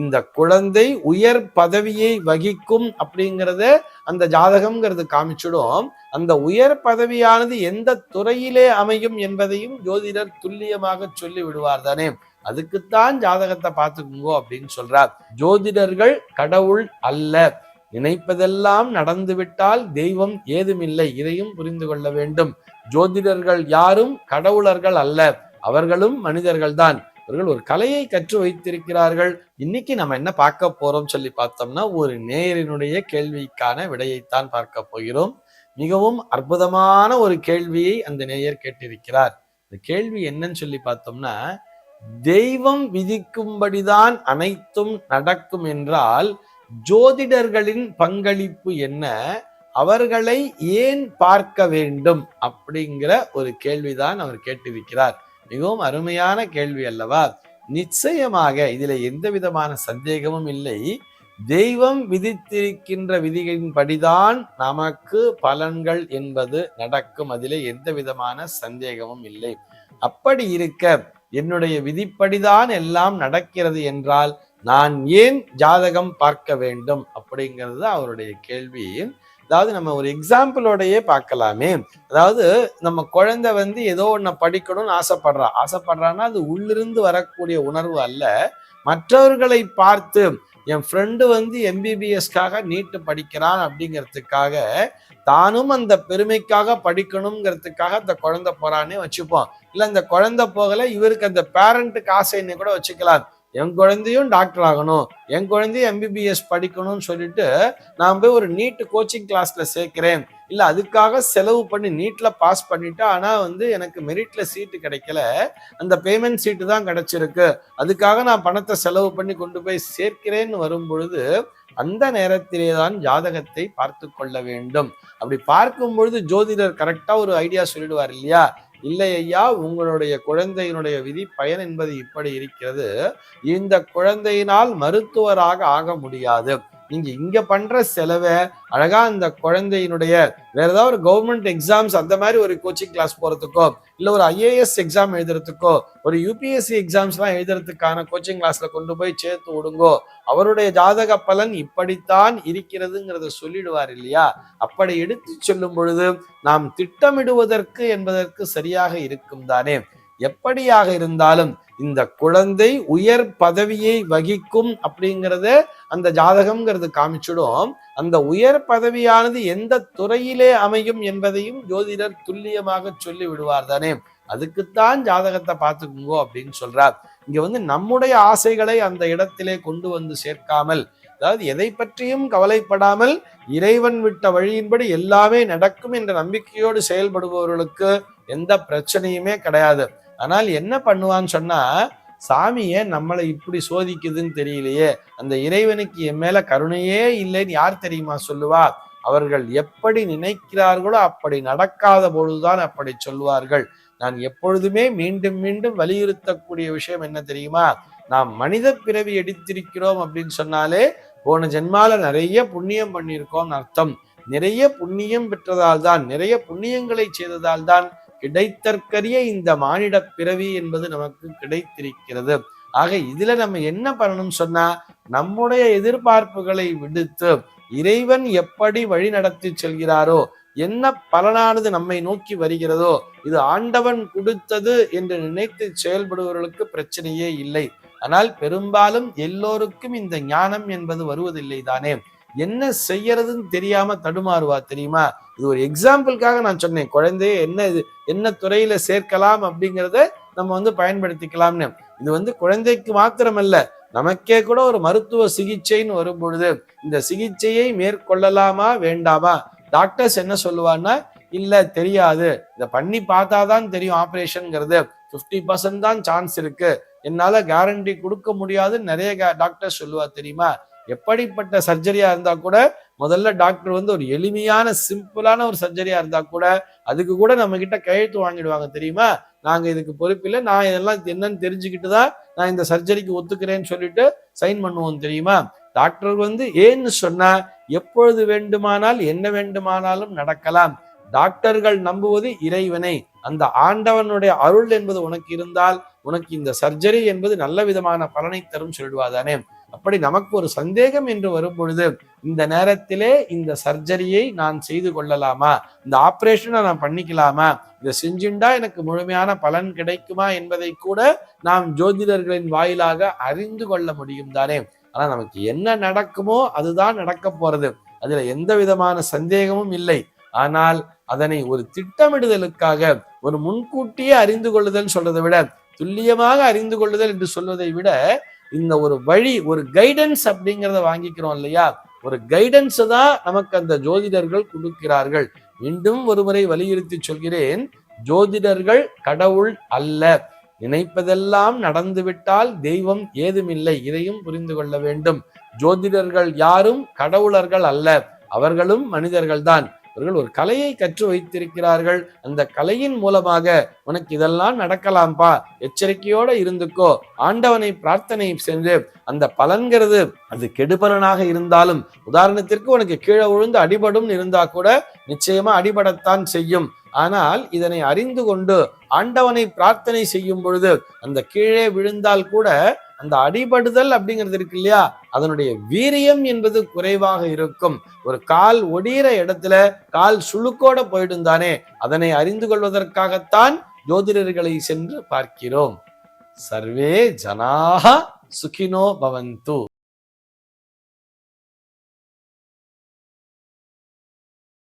இந்த குழந்தை உயர் பதவியை வகிக்கும் அப்படிங்கிறத அந்த ஜாதகம்ங்கிறது காமிச்சிடும். அந்த உயர் பதவியானது எந்த துறையிலே அமையும் என்பதையும் ஜோதிடர் துல்லியமாக சொல்லி விடுவார் தானே. அதுக்குத்தான் ஜாதகத்தை பார்த்துக்குங்கோ அப்படின்னு சொல்றார். ஜோதிடர்கள் கடவுள் அல்ல, நினைப்பதெல்லாம் நடந்துவிட்டால் தெய்வம் ஏதுமில்லை, இதையும் புரிந்து கொள்ள வேண்டும். ஜோதிடர்கள் யாரும் கடவுளர்கள் அல்ல, அவர்களும் மனிதர்கள் தான். அவர்கள் ஒரு கலையை கற்று வைத்திருக்கிறார்கள். இன்னைக்கு நம்ம என்ன பார்க்க போறோம் சொல்லி பார்த்தோம்னா, ஒரு நேயரினுடைய கேள்விக்கான விடையைத்தான் பார்க்க போகிறோம். மிகவும் அற்புதமான ஒரு கேள்வியை அந்த நேயர் கேட்டிருக்கிறார். இந்த கேள்வி என்னன்னு சொல்லி பார்த்தோம்னா, தெய்வம் விதிக்கும்படிதான் அனைத்தும் நடக்கும் என்றால் ஜோதிடர்களின் பங்களிப்பு என்ன, அவர்களை ஏன் பார்க்க வேண்டும் அப்படிங்கிற ஒரு கேள்விதான் அவர் கேட்டிருக்கிறார். மிகவும் அருமையான கேள்வி அல்லவா? நிச்சயமாக இதுல எந்த விதமான சந்தேகமும் இல்லை. தெய்வம் விதித்திருக்கின்ற விதிகளின் படிதான் நமக்கு பலன்கள் என்பது நடக்கும், அதிலே எந்த விதமான சந்தேகமும் இல்லை. அப்படி இருக்க என்னுடைய விதிப்படிதான் எல்லாம் நடக்கிறது என்றால் நான் ஏன் ஜாதகம் பார்க்க வேண்டும் அப்படிங்கிறது அவருடைய கேள்வி. அதாவது நம்ம ஒரு எக்ஸாம்பிளோடையே பார்க்கலாமே. அதாவது நம்ம குழந்தை ஏதோ ஒன்ன படிக்கணும்னு ஆசைப்படுறான்னா அது உள்ளிருந்து வரக்கூடிய உணர்வு அல்ல. மற்றவர்களை பார்த்து என் ஃப்ரெண்டு எம்பிபிஎஸ்க்காக நீட்டு படிக்கிறான் அப்படிங்கிறதுக்காக தானும் அந்த பெருமைக்காக படிக்கணுங்கிறதுக்காக அந்த குழந்தை போறானே வச்சுப்போம். இல்ல இந்த குழந்தை போகல, இவருக்கு அந்த பேரண்ட்டுக்கு ஆசைன்னு கூட வச்சுக்கலாம். என் குழந்தையும் டாக்டர் ஆகணும், என் குழந்தையும் எம்பிபிஎஸ் படிக்கணும்னு சொல்லிட்டு நான் போய் ஒரு நீட் கோச்சிங் கிளாஸ்ல சேர்க்கிறேன். இல்ல அதுக்காக செலவு பண்ணி நீட்ல பாஸ் பண்ணிட்டா, ஆனா எனக்கு மெரிட்ல சீட்டு கிடைக்கல, அந்த பேமெண்ட் சீட்டு தான் கிடைச்சிருக்கு, அதுக்காக நான் பணத்தை செலவு பண்ணி கொண்டு போய் சேர்க்கிறேன்னு வரும் பொழுது அந்த நேரத்திலே தான் ஜாதகத்தை பார்த்து கொள்ள வேண்டும். அப்படி பார்க்கும் பொழுது ஜோதிடர் கரெக்டா ஒரு ஐடியா சொல்லிடுவார் இல்லையா? இல்லை ஐயா, உங்களுடைய குழந்தையினுடைய விதி பயன் என்பது இப்படி இருக்கிறது, இந்த குழந்தையினால் மருத்துவராக ஆக முடியாது, நீங்க இங்க பண்ற செலவை அழகா அந்த குழந்தையினுடைய வேற ஏதாவது ஒரு கவர்மெண்ட் எக்ஸாம்ஸ் அந்த மாதிரி ஒரு கோச்சிங் கிளாஸ் போறதுக்கோ, இல்ல ஒரு ஐஏஎஸ் எக்ஸாம் எழுதுறதுக்கோ, ஒரு யூபிஎஸ்சி எக்ஸாம்ஸ் எல்லாம் எழுதுறதுக்கான கோச்சிங் கிளாஸ்ல கொண்டு போய் சேர்த்து விடுங்கோ, அவருடைய ஜாதக பலன் இப்படித்தான் இருக்கிறதுங்கிறத சொல்லிடுவார் இல்லையா? அப்படி எடுத்து சொல்லும் பொழுது நாம் திட்டமிடுவதற்கு என்பதற்கு சரியாக இருக்கும் தானே. எப்படியாக இருந்தாலும் இந்த குழந்தை உயர் பதவியை வகிக்கும் அப்படிங்கிறத அந்த ஜாதகம்ங்கிறது காமிச்சிடும். அந்த உயர் பதவியானது எந்த துறையிலே அமையும் என்பதையும் ஜோதிடர் துல்லியமாக சொல்லி விடுவார் தானே. அதுக்குத்தான் ஜாதகத்தை பார்த்துக்குங்கோ அப்படின்னு சொல்றார். இங்க நம்முடைய ஆசைகளை அந்த இடத்திலே கொண்டு சேர்க்காமல், அதாவது எதை பற்றியும் கவலைப்படாமல் இறைவன் விட்ட வழியின்படி எல்லாமே நடக்கும் என்ற நம்பிக்கையோடு செயல்படுபவர்களுக்கு எந்த பிரச்சனையுமே கிடையாது. ஆனால் என்ன பண்ணுவான்னு சொன்னா, சாமியை நம்மளை இப்படி சோதிக்குதுன்னு தெரியலையே, அந்த இறைவனுக்கு என் மேல கருணையே இல்லைன்னு யார் தெரியுமா சொல்லுவா? அவர்கள் எப்படி நினைக்கிறார்களோ அப்படி நடக்காத பொழுதுதான் அப்படி சொல்வார்கள். நான் எப்பொழுதுமே மீண்டும் மீண்டும் வலியுறுத்தக்கூடிய விஷயம் என்ன தெரியுமா? நாம் மனித பிறவி எடுத்திருக்கிறோம் அப்படின்னு சொன்னாலே போன ஜென்மால நிறைய புண்ணியம் பண்ணியிருக்கோம் அர்த்தம். நிறைய புண்ணியம் பெற்றதால் தான், நிறைய புண்ணியங்களை செய்ததால் தான் கிடைத்தற்கரிய இந்த மானிட பிறவி என்பது நமக்கு கிடைத்திருக்கிறது. ஆக இதுல நம்ம என்ன பண்ணணும் சொன்னா, நம்முடைய எதிர்பார்ப்புகளை விடுத்து இறைவன் எப்படி வழி நடத்தி செல்கிறாரோ, என்ன பலனானது நம்மை நோக்கி வருகிறதோ, இது ஆண்டவன் கொடுத்தது என்று நினைத்து செயல்படுபவர்களுக்கு பிரச்சனையே இல்லை. ஆனால் பெரும்பாலும் எல்லோருக்கும் இந்த ஞானம் என்பது வருவதில்லை தானே. என்ன செய்யறதுன்னு தெரியாம தடுமாறுவா தெரியுமா? இது ஒரு எக்ஸாம்பிளுக்காக நான் சொன்னேன். குழந்தைய என்ன துறையில சேர்க்கலாம் அப்படிங்கிறத நம்ம பயன்படுத்திக்கலாம்னு. இது குழந்தைக்கு மாத்திரமல்ல, நமக்கே கூட ஒரு மருத்துவ சிகிச்சைன்னு வரும் பொழுது இந்த சிகிச்சையை மேற்கொள்ளலாமா வேண்டாமா? டாக்டர்ஸ் என்ன சொல்லுவான்னா, இல்ல தெரியாது, இதை பண்ணி பார்த்தாதான் தெரியும், ஆப்ரேஷன்ங்கிறது 50% தான் சான்ஸ் இருக்கு, என்னால கேரண்டி கொடுக்க முடியாது நிறைய டாக்டர் சொல்லுவா தெரியுமா? எப்படிப்பட்ட சர்ஜரியா இருந்தா கூட முதல்ல டாக்டர் ஒரு எளிமையான சிம்பிளான ஒரு சர்ஜரியா இருந்தா கூட அதுக்கு கூட நம்ம கிட்ட கையெழுத்து வாங்கிடுவாங்க தெரியுமா? நாங்க இதுக்கு பொறுப்பில்லை, நான் இதெல்லாம் என்னன்னு தெரிஞ்சுக்கிட்டுதான் நான் இந்த சர்ஜரிக்கு ஒத்துக்கிறேன்னு சொல்லிட்டு சைன் பண்ணுவோம் தெரியுமா? டாக்டர் ஏன்னு சொன்னா எப்பொழுது வேண்டுமானால் என்ன வேண்டுமானாலும் நடக்கலாம். டாக்டர்கள் நம்புவது இறைவனை, அந்த ஆண்டவனுடைய அருள் என்பது உனக்கு இருந்தால் உனக்கு இந்த சர்ஜரி என்பது நல்ல விதமான பலனை தரும் சொல்லிடுவாதானே. அப்படி நமக்கு ஒரு சந்தேகம் என்று வரும் பொழுது இந்த நேரத்திலே இந்த சர்ஜரியை நான் செய்து கொள்ளலாமா, இந்த ஆபரேஷனை நான் பண்ணிக்கலாமா, இதை செஞ்சுண்டா எனக்கு முழுமையான பலன் கிடைக்குமா என்பதை கூட நாம் ஜோதிடர்களின் வாயிலாக அறிந்து கொள்ள முடியும் தானே. ஆனா நமக்கு என்ன நடக்குமோ அதுதான் நடக்க போறது, அதுல எந்த விதமான சந்தேகமும் இல்லை. ஆனால் அதனை ஒரு திட்டமிடுதலுக்காக ஒரு முன்கூட்டியே அறிந்து கொள்ளுதல் சொல்றதை விட, துல்லியமாக அறிந்து கொள்ளுதல் என்று சொல்வதை விட, இந்த ஒரு வழி, ஒரு கைடன்ஸ் அப்படிங்கிறத வாங்கிக்கிறோம் இல்லையா, ஒரு கைடன்ஸ் தான் நமக்கு அந்த ஜோதிடர்கள் கொடுக்கிறார்கள். மீண்டும் ஒருமுறை வலியுறுத்தி சொல்கிறேன், ஜோதிடர்கள் கடவுள் அல்ல. நினைப்பதெல்லாம் நடந்துவிட்டால் தெய்வம் ஏதுமில்லை, இதையும் புரிந்து கொள்ள வேண்டும். ஜோதிடர்கள் யாரும் கடவுளர்கள் அல்ல, அவர்களும் மனிதர்கள் தான். அவர்கள் ஒரு கலையை கற்று வைத்திருக்கிறார்கள். அந்த கலையின் மூலமாக உனக்கு இதெல்லாம் நடக்கலாம்பா, எச்சரிக்கையோட இருந்துக்கோ, ஆண்டவனை பிரார்த்தனை சென்று அந்த பலன்கிறது அது கெடுபலனாக இருந்தாலும், உதாரணத்திற்கு உனக்கு கீழே விழுந்து அடிபடும் இருந்தா கூட நிச்சயமா அடிபடத்தான் செய்யும். ஆனால் இதனை அறிந்து கொண்டு ஆண்டவனை பிரார்த்தனை செய்யும் பொழுது அந்த கீழே விழுந்தால் கூட அந்த அடிபடுதல் அப்படிங்கிறது இருக்கு இல்லையா, அதனுடைய வீரியம் என்பது குறைவாக இருக்கும். ஒரு கால் ஒடிகிற இடத்துல கால் சுளுக்கோட போயிடும் தானே, அதனை அறிந்து கொள்வதற்காகத்தான் ஜோதிடர்களை சென்று பார்க்கிறோம். சர்வே ஜனாஹ சுகினோ பவந்து.